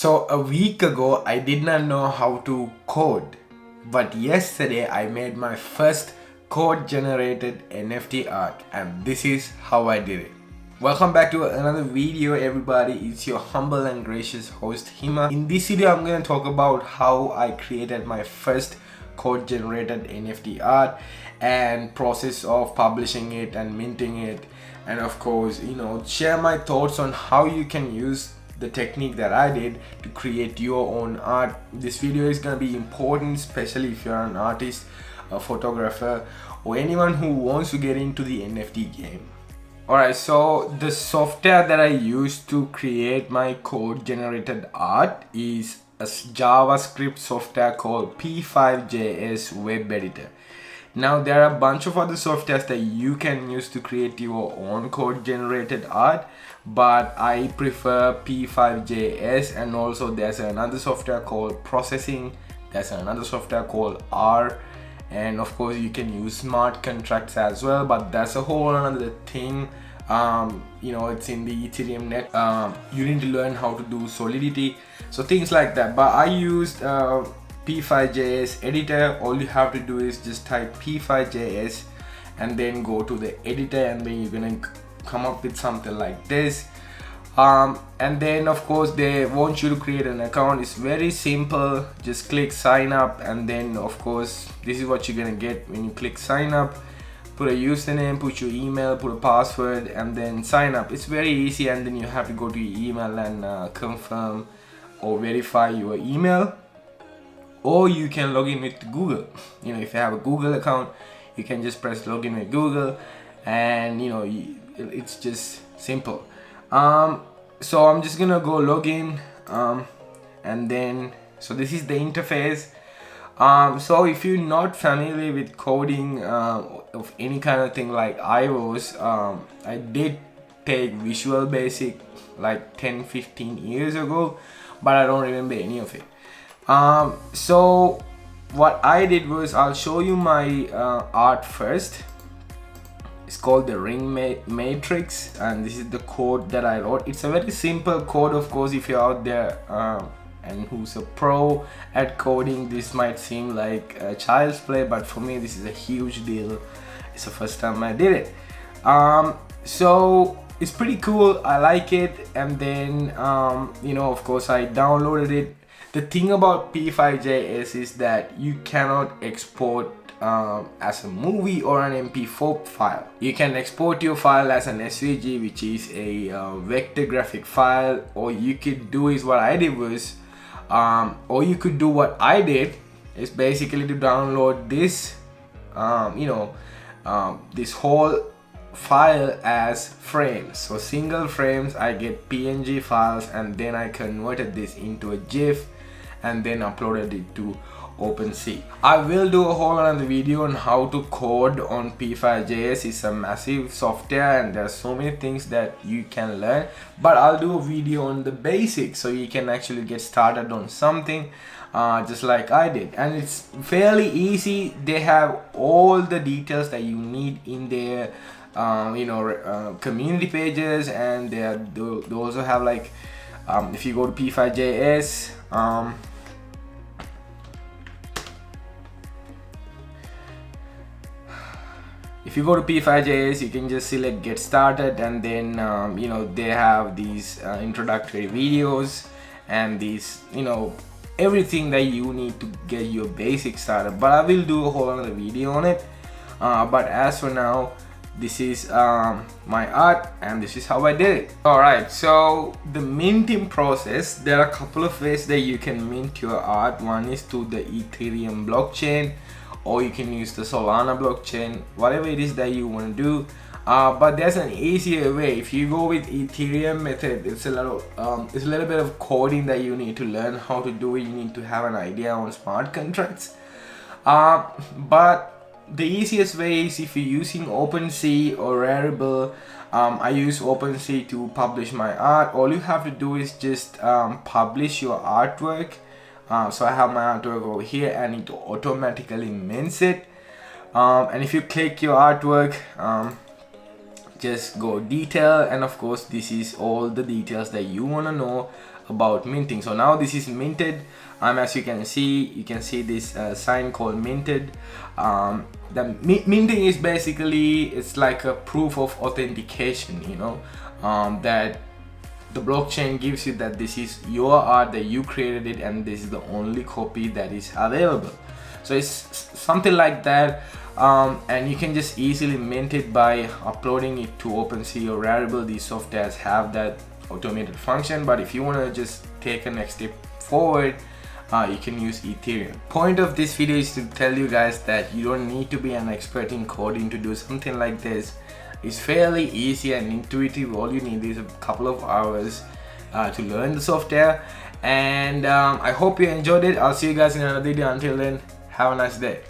So a week ago, I did not know how to code, but yesterday I made my first code generated NFT art, and this is how I did it. Welcome back to another video, everybody. It's your humble and gracious host Hima. In this video, I'm going to talk about how I created my first code generated NFT art and process of publishing it and minting it, and of course, share my thoughts on how you can use the technique that I did to create your own art. This video is going to be important, especially if you're an artist, a photographer, or anyone who wants to get into the NFT game. Alright, so the software that I used to create my code generated art is a JavaScript software called P5JS Web Editor. Now there are a bunch of other softwares that you can use to create your own code generated art, but I prefer P5JS, and also there's another software called Processing, there's another software called R, and of course you can use smart contracts as well, but that's a whole other thing. It's in the Ethereum net. You need to learn how to do Solidity, so things like that. But I used P5JS editor. All you have to do is just type P5JS and then go to the editor, and then you're gonna come up with something like this. And then of course they want you to create an account. It's very simple. Just click sign up, and then of course this is what you're gonna get when you click sign up. Put a username, put your email, put a password, and then sign up. It's very easy, and then you have to go to your email and confirm or verify your email. Or you can log in with Google. If you have a Google account, you can just press login with Google, and it's just simple. So I'm just gonna go log in, and then so this is the interface. So if you're not familiar with coding of any kind of thing like I was, I did take Visual Basic like 10-15 years ago, but I don't remember any of it. So what I did was, I'll show you my art first. It's called the ring matrix, and this is the code that I wrote. It's a very simple code. Of course, if you're out there and who's a pro at coding, this might seem like a child's play, but for me this is a huge deal. It's the first time I did it. So it's pretty cool. I like it. And then of course I downloaded it. The thing about P5JS is that you cannot export as a movie or an MP4 file. You can export your file as an SVG, which is a vector graphic file, or you could do is what I did was, or you could do what I did is basically to download this this whole file as frames. So single frames, I get PNG files, and then I converted this into a GIF and then uploaded it to OpenSea. I will do a whole other video on how to code on P5JS. It's a massive software and there are so many things that you can learn, but I'll do a video on the basics so you can actually get started on something just like I did. And it's fairly easy. They have all the details that you need in their community pages, and they also have like if you go to P5JS, if you go to P5JS, you can just select get started, and then they have these introductory videos and these everything that you need to get your basics started. But I will do a whole other video on it. But as for now, this is my art, and this is how I did it. Alright, so the minting process, there are a couple of ways that you can mint your art. One is to the Ethereum blockchain, or you can use the Solana blockchain, whatever it is that you want to do. But there's an easier way. If you go with Ethereum method, it's a little bit of coding that you need to learn how to do it. You need to have an idea on smart contracts. But the easiest way is if you're using OpenSea or Rarible. I use OpenSea to publish my art. All you have to do is just publish your artwork. So I have my artwork over here, and it automatically mints it. And if you click your artwork, just go detail, and of course this is all the details that you want to know about minting. So now this is minted. As you can see this sign called minted. The minting is basically, it's like a proof of authentication, you know, that the blockchain gives you that this is your art, that you created it, and this is the only copy that is available. So it's something like that. And you can just easily mint it by uploading it to OpenSea or Rarible. These softwares have that automated function, but if you want to just take a next step forward, you can use Ethereum. Point of this video is to tell you guys that you don't need to be an expert in coding to do something like this. It's fairly easy and intuitive. All you need is a couple of hours to learn the software, and I hope you enjoyed it. I'll see you guys in another video. Until then, have a nice day.